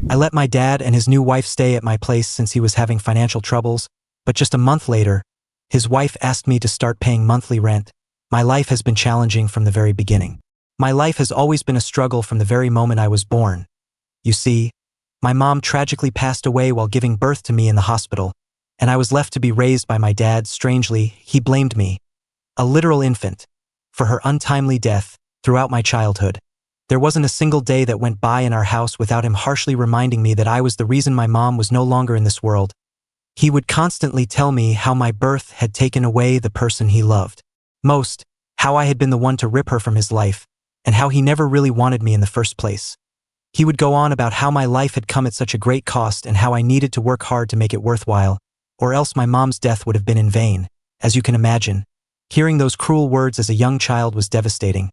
I let my dad and his new wife stay at my place since he was having financial troubles, but just a month later, his wife asked me to start paying monthly rent. My life has been challenging from the very beginning. My life has always been a struggle from the very moment I was born. You see, my mom tragically passed away while giving birth to me in the hospital, and I was left to be raised by my dad. Strangely, he blamed me, a literal infant, for her untimely death throughout my childhood. There wasn't a single day that went by in our house without him harshly reminding me that I was the reason my mom was no longer in this world. He would constantly tell me how my birth had taken away the person he loved most, how I had been the one to rip her from his life, and how he never really wanted me in the first place. He would go on about how my life had come at such a great cost and how I needed to work hard to make it worthwhile, or else my mom's death would have been in vain. As you can imagine, hearing those cruel words as a young child was devastating.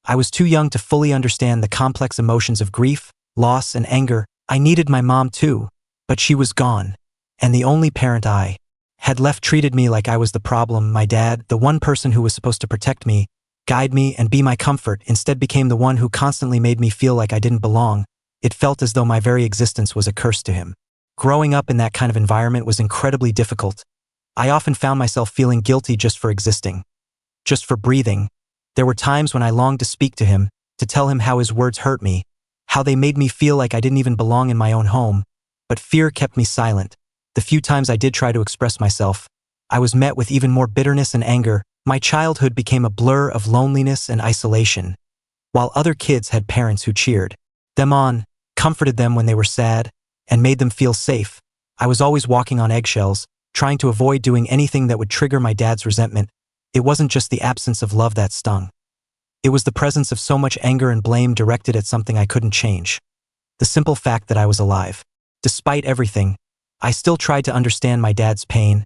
I was too young to fully understand the complex emotions of grief, loss, and anger. I needed my mom too, but she was gone, and the only parent I had left treated me like I was the problem. My dad, the one person who was supposed to protect me, guide me, and be my comfort, instead became the one who constantly made me feel like I didn't belong. It felt as though my very existence was a curse to him. Growing up in that kind of environment was incredibly difficult. I often found myself feeling guilty just for existing, just for breathing. There were times when I longed to speak to him, to tell him how his words hurt me, how they made me feel like I didn't even belong in my own home, but fear kept me silent. The few times I did try to express myself, I was met with even more bitterness and anger. My childhood became a blur of loneliness and isolation. While other kids had parents who cheered them on, comforted them when they were sad, and made them feel safe, I was always walking on eggshells, trying to avoid doing anything that would trigger my dad's resentment. It wasn't just the absence of love that stung. It was the presence of so much anger and blame directed at something I couldn't change. The simple fact that I was alive. Despite everything, I still tried to understand my dad's pain.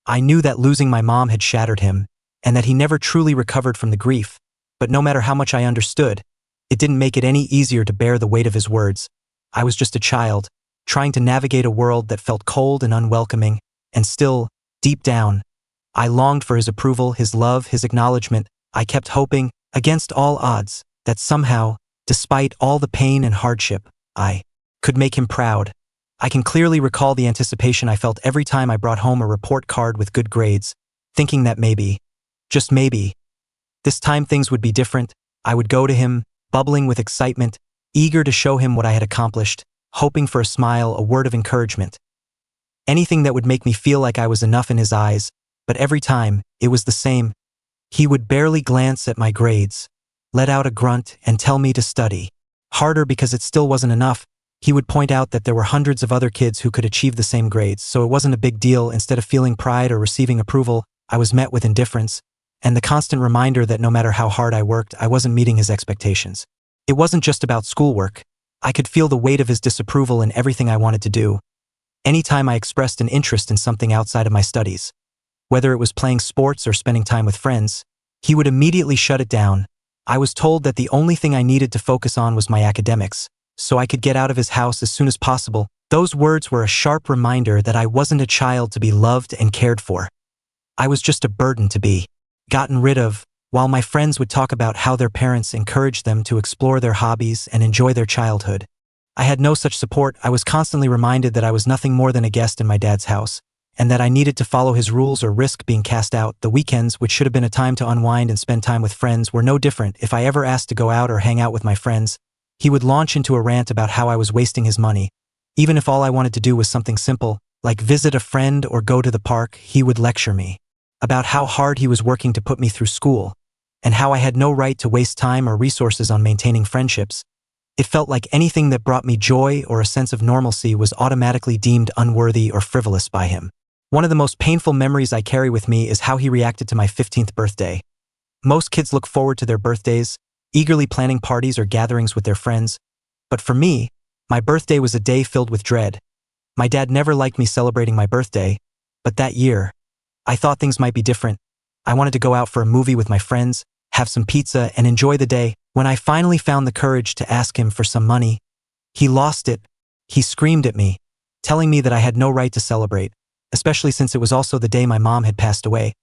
I knew that losing my mom had shattered him, and that he never truly recovered from the grief, but no matter how much I understood, it didn't make it any easier to bear the weight of his words. I was just a child, trying to navigate a world that felt cold and unwelcoming, and still, deep down, I longed for his approval, his love, his acknowledgement. I kept hoping, against all odds, that somehow, despite all the pain and hardship, I could make him proud. I can clearly recall the anticipation I felt every time I brought home a report card with good grades, thinking that maybe, just maybe, this time things would be different. I would go to him, bubbling with excitement, eager to show him what I had accomplished, hoping for a smile, a word of encouragement. Anything that would make me feel like I was enough in his eyes, but every time, it was the same. He would barely glance at my grades, let out a grunt, and tell me to study harder because it still wasn't enough. He would point out that there were hundreds of other kids who could achieve the same grades, so it wasn't a big deal. Instead of feeling pride or receiving approval, I was met with indifference, and the constant reminder that no matter how hard I worked, I wasn't meeting his expectations. It wasn't just about schoolwork. I could feel the weight of his disapproval in everything I wanted to do. Anytime I expressed an interest in something outside of my studies, whether it was playing sports or spending time with friends, he would immediately shut it down. I was told that the only thing I needed to focus on was my academics, so I could get out of his house as soon as possible. Those words were a sharp reminder that I wasn't a child to be loved and cared for. I was just a burden to be gotten rid of, while my friends would talk about how their parents encouraged them to explore their hobbies and enjoy their childhood. I had no such support. I was constantly reminded that I was nothing more than a guest in my dad's house, and that I needed to follow his rules or risk being cast out. The weekends, which should have been a time to unwind and spend time with friends, were no different. If I ever asked to go out or hang out with my friends, he would launch into a rant about how I was wasting his money. Even if all I wanted to do was something simple, like visit a friend or go to the park, he would lecture me about how hard he was working to put me through school, and how I had no right to waste time or resources on maintaining friendships. It felt like anything that brought me joy or a sense of normalcy was automatically deemed unworthy or frivolous by him. One of the most painful memories I carry with me is how he reacted to my 15th birthday. Most kids look forward to their birthdays, eagerly planning parties or gatherings with their friends. But for me, my birthday was a day filled with dread. My dad never liked me celebrating my birthday, but that year, I thought things might be different. I wanted to go out for a movie with my friends, have some pizza, and enjoy the day. When I finally found the courage to ask him for some money, he lost it. He screamed at me, telling me that I had no right to celebrate, especially since it was also the day my mom had passed away.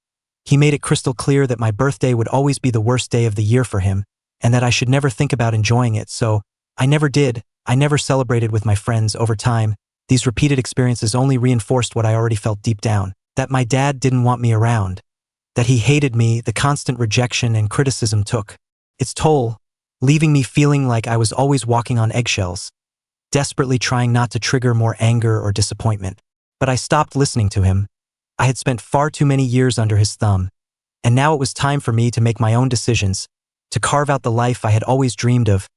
He made it crystal clear that my birthday would always be the worst day of the year for him, and that I should never think about enjoying it, so I never did. I never celebrated with my friends. Over time, these repeated experiences only reinforced what I already felt deep down, that my dad didn't want me around, that he hated me. The constant rejection and criticism took its toll, leaving me feeling like I was always walking on eggshells, desperately trying not to trigger more anger or disappointment. But I stopped listening to him. I had spent far too many years under his thumb, and now it was time for me to make my own decisions, to carve out the life I had always dreamed of,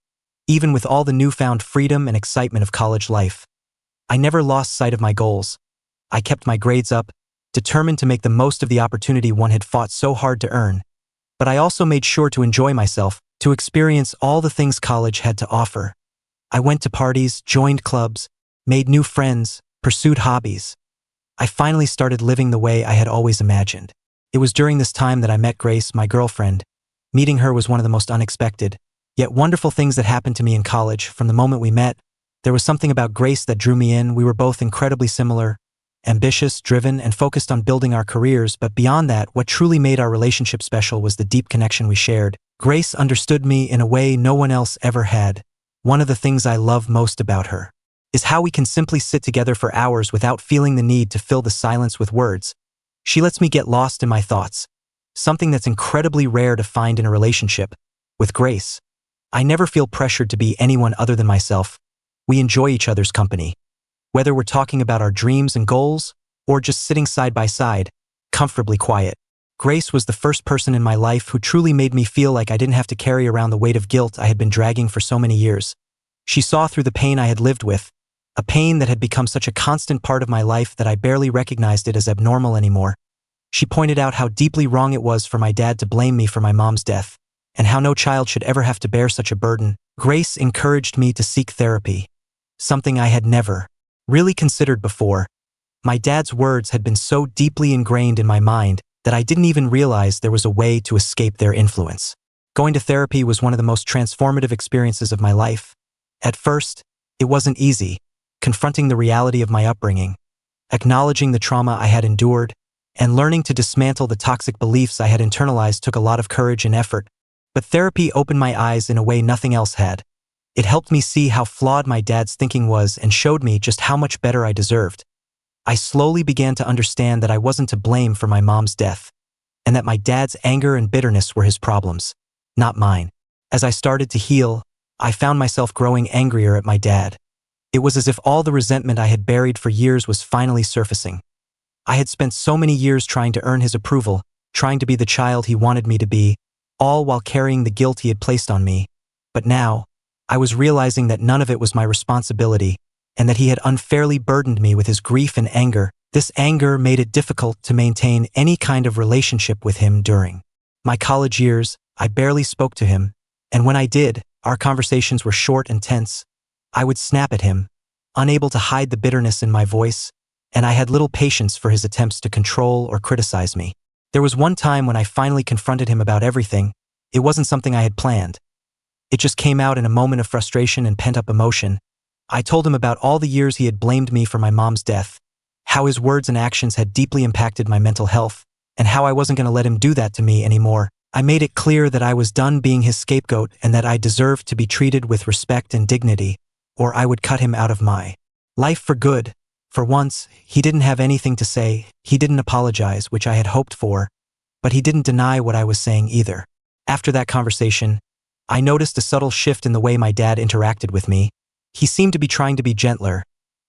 even with all the newfound freedom and excitement of college life. I never lost sight of my goals. I kept my grades up, determined to make the most of the opportunity one had fought so hard to earn. But I also made sure to enjoy myself, to experience all the things college had to offer. I went to parties, joined clubs, made new friends, pursued hobbies. I finally started living the way I had always imagined. It was during this time that I met Grace, my girlfriend. Meeting her was one of the most unexpected, yet wonderful things that happened to me in college. From the moment we met, there was something about Grace that drew me in. We were both incredibly similar, ambitious, driven, and focused on building our careers, but beyond that, what truly made our relationship special was the deep connection we shared. Grace understood me in a way no one else ever had. One of the things I love most about her is how we can simply sit together for hours without feeling the need to fill the silence with words. She lets me get lost in my thoughts, something that's incredibly rare to find in a relationship. With Grace, I never feel pressured to be anyone other than myself. We enjoy each other's company. Whether we're talking about our dreams and goals, or just sitting side by side, comfortably quiet. Grace was the first person in my life who truly made me feel like I didn't have to carry around the weight of guilt I had been dragging for so many years. She saw through the pain I had lived with, a pain that had become such a constant part of my life that I barely recognized it as abnormal anymore. She pointed out how deeply wrong it was for my dad to blame me for my mom's death, and how no child should ever have to bear such a burden. Grace encouraged me to seek therapy, something I had never really considered before. My dad's words had been so deeply ingrained in my mind that I didn't even realize there was a way to escape their influence. Going to therapy was one of the most transformative experiences of my life. At first, it wasn't easy, confronting the reality of my upbringing, acknowledging the trauma I had endured, and learning to dismantle the toxic beliefs I had internalized took a lot of courage and effort. But therapy opened my eyes in a way nothing else had. It helped me see how flawed my dad's thinking was and showed me just how much better I deserved. I slowly began to understand that I wasn't to blame for my mom's death, and that my dad's anger and bitterness were his problems, not mine. As I started to heal, I found myself growing angrier at my dad. It was as if all the resentment I had buried for years was finally surfacing. I had spent so many years trying to earn his approval, trying to be the child he wanted me to be, all while carrying the guilt he had placed on me. But now, I was realizing that none of it was my responsibility, and that he had unfairly burdened me with his grief and anger. This anger made it difficult to maintain any kind of relationship with him during my college years. I barely spoke to him, and when I did, our conversations were short and tense. I would snap at him, unable to hide the bitterness in my voice, and I had little patience for his attempts to control or criticize me. There was one time when I finally confronted him about everything. It wasn't something I had planned. It just came out in a moment of frustration and pent-up emotion. I told him about all the years he had blamed me for my mom's death, how his words and actions had deeply impacted my mental health, and how I wasn't going to let him do that to me anymore. I made it clear that I was done being his scapegoat and that I deserved to be treated with respect and dignity, or I would cut him out of my life for good. For once, he didn't have anything to say. He didn't apologize, which I had hoped for, but he didn't deny what I was saying either. After that conversation, I noticed a subtle shift in the way my dad interacted with me. He seemed to be trying to be gentler,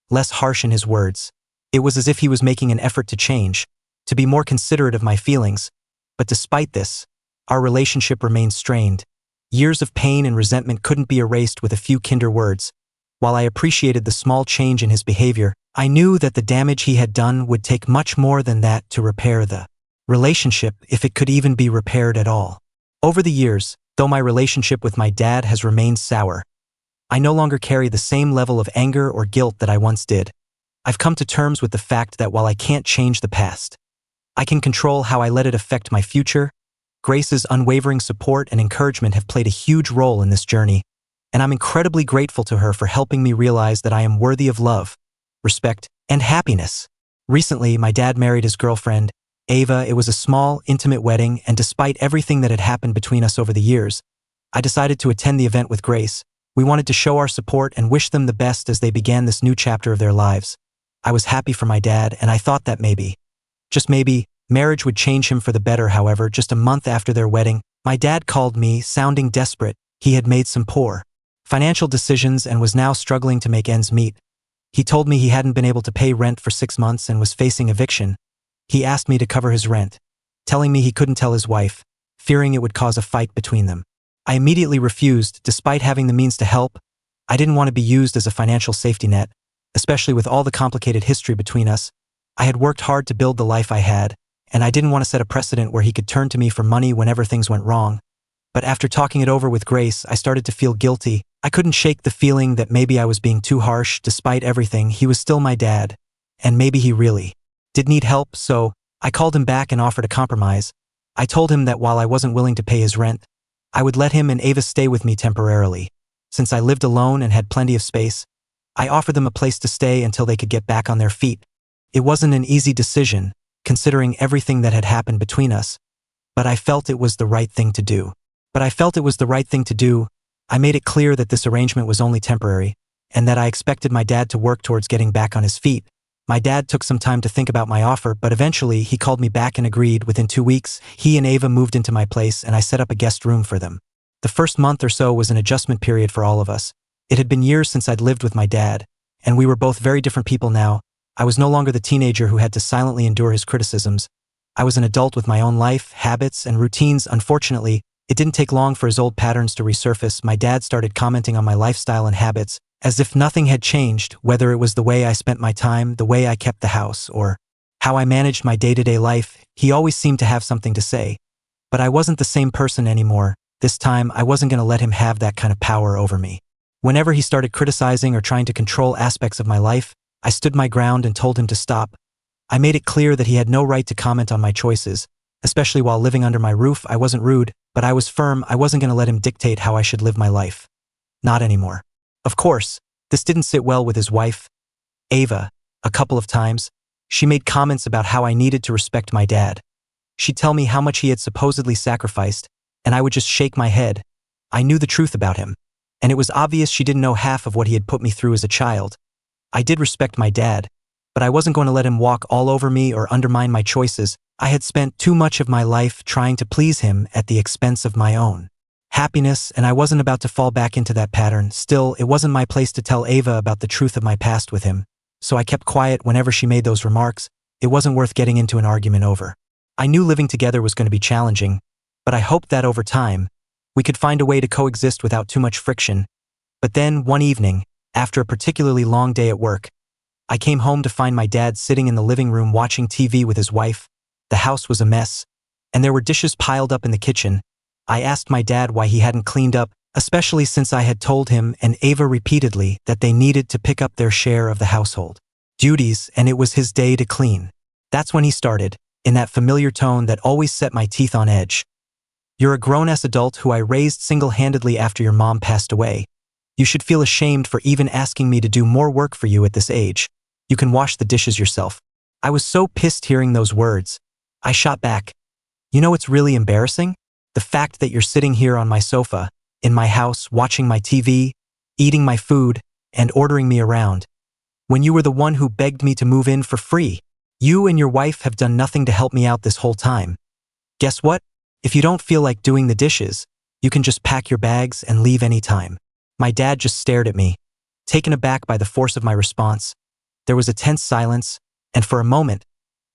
less harsh in his words. It was as if he was making an effort to change, to be more considerate of my feelings. But despite this, our relationship remained strained. Years of pain and resentment couldn't be erased with a few kinder words. While I appreciated the small change in his behavior, I knew that the damage he had done would take much more than that to repair the relationship, if it could even be repaired at all. Over the years, though my relationship with my dad has remained sour, I no longer carry the same level of anger or guilt that I once did. I've come to terms with the fact that while I can't change the past, I can control how I let it affect my future. Grace's unwavering support and encouragement have played a huge role in this journey, and I'm incredibly grateful to her for helping me realize that I am worthy of love, respect, and happiness. Recently, my dad married his girlfriend, Ava. It was a small, intimate wedding, and despite everything that had happened between us over the years, I decided to attend the event with Grace. We wanted to show our support and wish them the best as they began this new chapter of their lives. I was happy for my dad, and I thought that maybe, just maybe, marriage would change him for the better. However, just a month after their wedding, my dad called me, sounding desperate. He had made some poor financial decisions and was now struggling to make ends meet. He told me he hadn't been able to pay rent for 6 months and was facing eviction. He asked me to cover his rent, telling me he couldn't tell his wife, fearing it would cause a fight between them. I immediately refused, despite having the means to help. I didn't want to be used as a financial safety net, especially with all the complicated history between us. I had worked hard to build the life I had, and I didn't want to set a precedent where he could turn to me for money whenever things went wrong. But after talking it over with Grace, I started to feel guilty. I couldn't shake the feeling that maybe I was being too harsh. Despite everything, he was still my dad, and maybe he really did need help, so I called him back and offered a compromise. I told him that while I wasn't willing to pay his rent, I would let him and Ava stay with me temporarily. Since I lived alone and had plenty of space, I offered them a place to stay until they could get back on their feet. It wasn't an easy decision, considering everything that had happened between us, but I felt it was the right thing to do. I made it clear that this arrangement was only temporary, and that I expected my dad to work towards getting back on his feet. My dad took some time to think about my offer, but eventually he called me back and agreed. Within 2 weeks, he and Ava moved into my place and I set up a guest room for them. The first month or so was an adjustment period for all of us. It had been years since I'd lived with my dad, and we were both very different people now. I was no longer the teenager who had to silently endure his criticisms. I was an adult with my own life, habits, and routines. Unfortunately, it didn't take long for his old patterns to resurface. My dad started commenting on my lifestyle and habits, as if nothing had changed, whether it was the way I spent my time, the way I kept the house, or how I managed my day-to-day life. He always seemed to have something to say. But I wasn't the same person anymore. This time, I wasn't going to let him have that kind of power over me. Whenever he started criticizing or trying to control aspects of my life, I stood my ground and told him to stop. I made it clear that he had no right to comment on my choices, especially while living under my roof. I wasn't rude, but I was firm. I wasn't going to let him dictate how I should live my life. Not anymore. Of course, this didn't sit well with his wife, Ava. A couple of times, she made comments about how I needed to respect my dad. She'd tell me how much he had supposedly sacrificed, and I would just shake my head. I knew the truth about him, and it was obvious she didn't know half of what he had put me through as a child. I did respect my dad, but I wasn't going to let him walk all over me or undermine my choices. I had spent too much of my life trying to please him at the expense of my own happiness, and I wasn't about to fall back into that pattern. Still, it wasn't my place to tell Ava about the truth of my past with him, so I kept quiet whenever she made those remarks. It wasn't worth getting into an argument over. I knew living together was going to be challenging, but I hoped that over time, we could find a way to coexist without too much friction. But then, one evening, after a particularly long day at work, I came home to find my dad sitting in the living room watching TV with his wife. The house was a mess, and there were dishes piled up in the kitchen. I asked my dad why he hadn't cleaned up, especially since I had told him and Ava repeatedly that they needed to pick up their share of the household duties, and it was his day to clean. That's when he started, in that familiar tone that always set my teeth on edge. "You're a grown-ass adult who I raised single-handedly after your mom passed away. You should feel ashamed for even asking me to do more work for you at this age. You can wash the dishes yourself." I was so pissed hearing those words. I shot back. "You know what's really embarrassing? The fact that you're sitting here on my sofa, in my house, watching my TV, eating my food, and ordering me around, when you were the one who begged me to move in for free. You and your wife have done nothing to help me out this whole time. Guess what? If you don't feel like doing the dishes, you can just pack your bags and leave any time." My dad just stared at me, taken aback by the force of my response. There was a tense silence, and for a moment,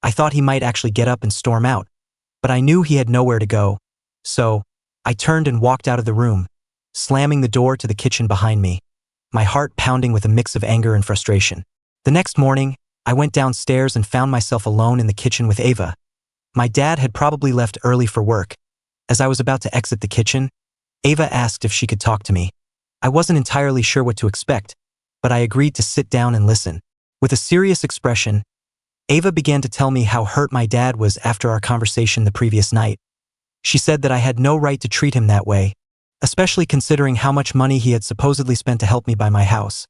I thought he might actually get up and storm out, but I knew he had nowhere to go. So, I turned and walked out of the room, slamming the door to the kitchen behind me, my heart pounding with a mix of anger and frustration. The next morning, I went downstairs and found myself alone in the kitchen with Ava. My dad had probably left early for work. As I was about to exit the kitchen, Ava asked if she could talk to me. I wasn't entirely sure what to expect, but I agreed to sit down and listen. With a serious expression, Ava began to tell me how hurt my dad was after our conversation the previous night. She said that I had no right to treat him that way, especially considering how much money he had supposedly spent to help me buy my house.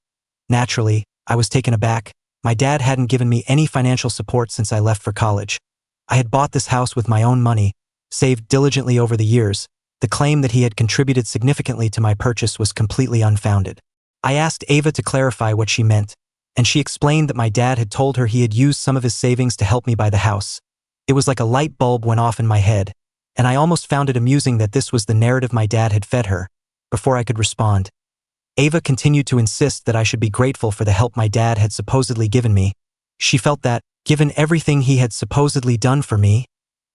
Naturally, I was taken aback. My dad hadn't given me any financial support since I left for college. I had bought this house with my own money, saved diligently over the years. The claim that he had contributed significantly to my purchase was completely unfounded. I asked Ava to clarify what she meant, and she explained that my dad had told her he had used some of his savings to help me buy the house. It was like a light bulb went off in my head, and I almost found it amusing that this was the narrative my dad had fed her. Before I could respond, Ava continued to insist that I should be grateful for the help my dad had supposedly given me. She felt that, given everything he had supposedly done for me,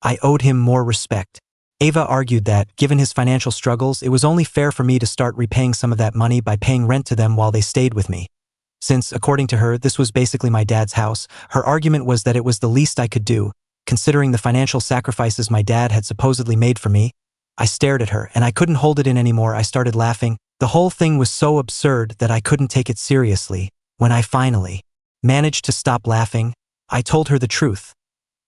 I owed him more respect. Ava argued that, given his financial struggles, it was only fair for me to start repaying some of that money by paying rent to them while they stayed with me. Since, according to her, this was basically my dad's house, her argument was that it was the least I could do, considering the financial sacrifices my dad had supposedly made for me. I stared at her, and I couldn't hold it in anymore. I started laughing. The whole thing was so absurd that I couldn't take it seriously. When I finally managed to stop laughing, I told her the truth,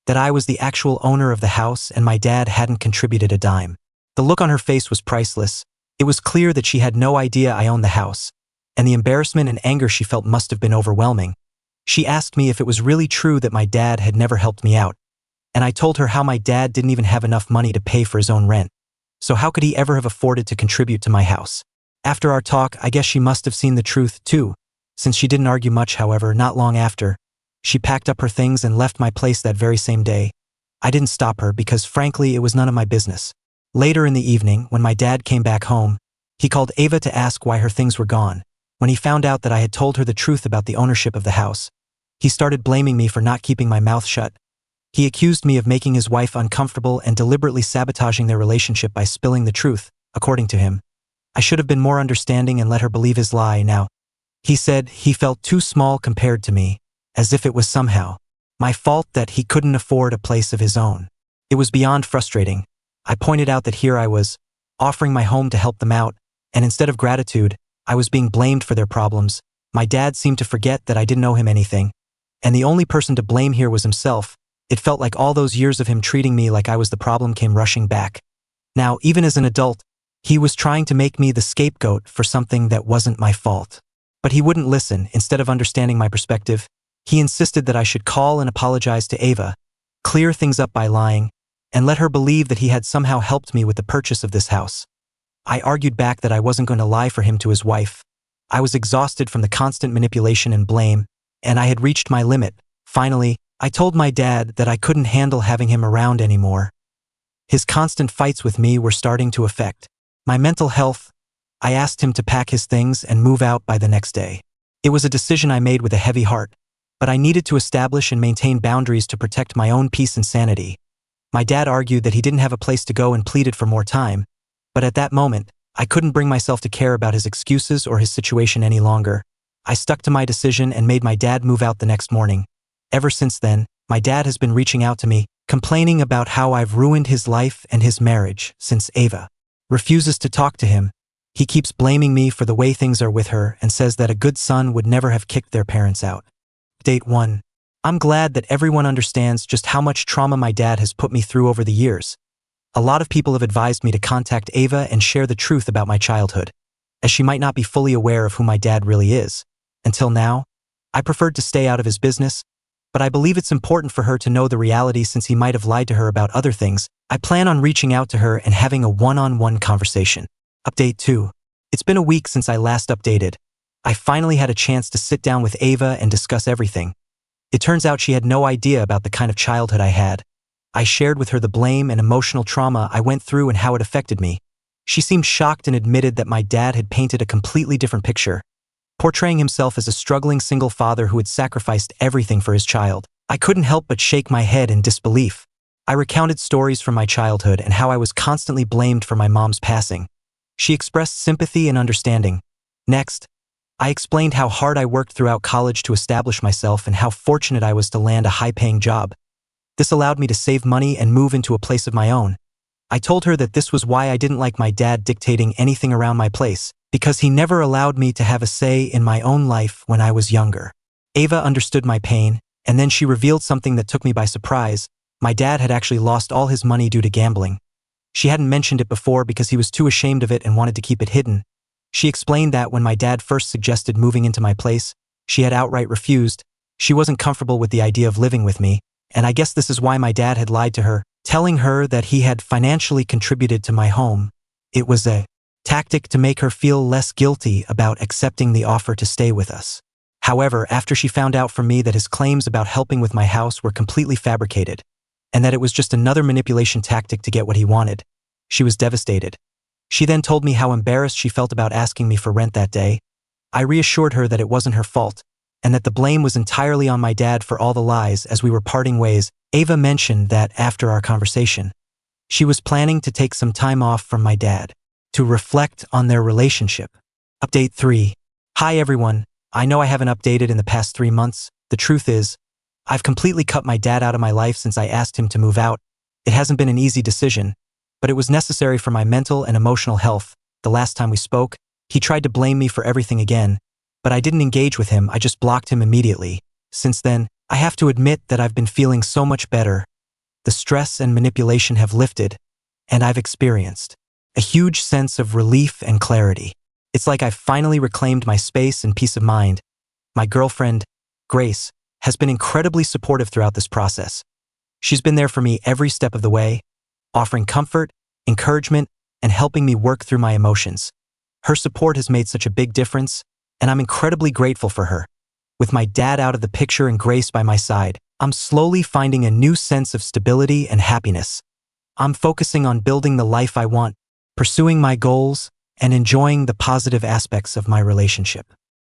that I was the actual owner of the house and my dad hadn't contributed a dime. The look on her face was priceless. It was clear that she had no idea I owned the house, and the embarrassment and anger she felt must have been overwhelming. She asked me if it was really true that my dad had never helped me out, and I told her how my dad didn't even have enough money to pay for his own rent. So how could he ever have afforded to contribute to my house? After our talk, I guess she must have seen the truth too. Since she didn't argue much, however, not long after, she packed up her things and left my place that very same day. I didn't stop her because, frankly, it was none of my business. Later in the evening, when my dad came back home, he called Ava to ask why her things were gone. When he found out that I had told her the truth about the ownership of the house, he started blaming me for not keeping my mouth shut. He accused me of making his wife uncomfortable and deliberately sabotaging their relationship by spilling the truth, according to him. I should have been more understanding and let her believe his lie. Now, he said he felt too small compared to me, as if it was somehow my fault that he couldn't afford a place of his own. It was beyond frustrating. I pointed out that here I was, offering my home to help them out, and instead of gratitude, I was being blamed for their problems. My dad seemed to forget that I didn't owe him anything, and the only person to blame here was himself. It felt like all those years of him treating me like I was the problem came rushing back. Now, even as an adult, he was trying to make me the scapegoat for something that wasn't my fault. But he wouldn't listen. Instead of understanding my perspective, he insisted that I should call and apologize to Ava, clear things up by lying, and let her believe that he had somehow helped me with the purchase of this house. I argued back that I wasn't going to lie for him to his wife. I was exhausted from the constant manipulation and blame, and I had reached my limit. Finally, I told my dad that I couldn't handle having him around anymore. His constant fights with me were starting to affect my mental health. I asked him to pack his things and move out by the next day. It was a decision I made with a heavy heart, but I needed to establish and maintain boundaries to protect my own peace and sanity. My dad argued that he didn't have a place to go and pleaded for more time, but at that moment, I couldn't bring myself to care about his excuses or his situation any longer. I stuck to my decision and made my dad move out the next morning. Ever since then, my dad has been reaching out to me, complaining about how I've ruined his life and his marriage since Ava refuses to talk to him. He keeps blaming me for the way things are with her and says that a good son would never have kicked their parents out. Date 1. I'm glad that everyone understands just how much trauma my dad has put me through over the years. A lot of people have advised me to contact Ava and share the truth about my childhood, as she might not be fully aware of who my dad really is. Until now, I preferred to stay out of his business, but I believe it's important for her to know the reality since he might have lied to her about other things. I plan on reaching out to her and having a one-on-one conversation. Update 2. It's been a week since I last updated. I finally had a chance to sit down with Ava and discuss everything. It turns out she had no idea about the kind of childhood I had. I shared with her the blame and emotional trauma I went through and how it affected me. She seemed shocked and admitted that my dad had painted a completely different picture, portraying himself as a struggling single father who had sacrificed everything for his child. I couldn't help but shake my head in disbelief. I recounted stories from my childhood and how I was constantly blamed for my mom's passing. She expressed sympathy and understanding. Next, I explained how hard I worked throughout college to establish myself and how fortunate I was to land a high-paying job. This allowed me to save money and move into a place of my own. I told her that this was why I didn't like my dad dictating anything around my place, because he never allowed me to have a say in my own life when I was younger. Ava understood my pain, and then she revealed something that took me by surprise. My dad had actually lost all his money due to gambling. She hadn't mentioned it before because he was too ashamed of it and wanted to keep it hidden. She explained that when my dad first suggested moving into my place, she had outright refused. She wasn't comfortable with the idea of living with me, and I guess this is why my dad had lied to her, telling her that he had financially contributed to my home, It was a tactic to make her feel less guilty about accepting the offer to stay with us. However, after she found out from me that his claims about helping with my house were completely fabricated, and that it was just another manipulation tactic to get what he wanted, she was devastated. She then told me how embarrassed she felt about asking me for rent that day. I reassured her that it wasn't her fault, and that the blame was entirely on my dad for all the lies. As we were parting ways, Ava mentioned that after our conversation, she was planning to take some time off from my dad to reflect on their relationship. Update 3. Hi everyone, I know I haven't updated in the past 3 months. The truth is, I've completely cut my dad out of my life since I asked him to move out. It hasn't been an easy decision, but it was necessary for my mental and emotional health. The last time we spoke, he tried to blame me for everything again, but I didn't engage with him, I just blocked him immediately. Since then, I have to admit that I've been feeling so much better. The stress and manipulation have lifted, and I've experienced a huge sense of relief and clarity. It's like I've finally reclaimed my space and peace of mind. My girlfriend, Grace, has been incredibly supportive throughout this process. She's been there for me every step of the way, offering comfort, encouragement, and helping me work through my emotions. Her support has made such a big difference, and I'm incredibly grateful for her. With my dad out of the picture and Grace by my side, I'm slowly finding a new sense of stability and happiness. I'm focusing on building the life I want, pursuing my goals, and enjoying the positive aspects of my relationship.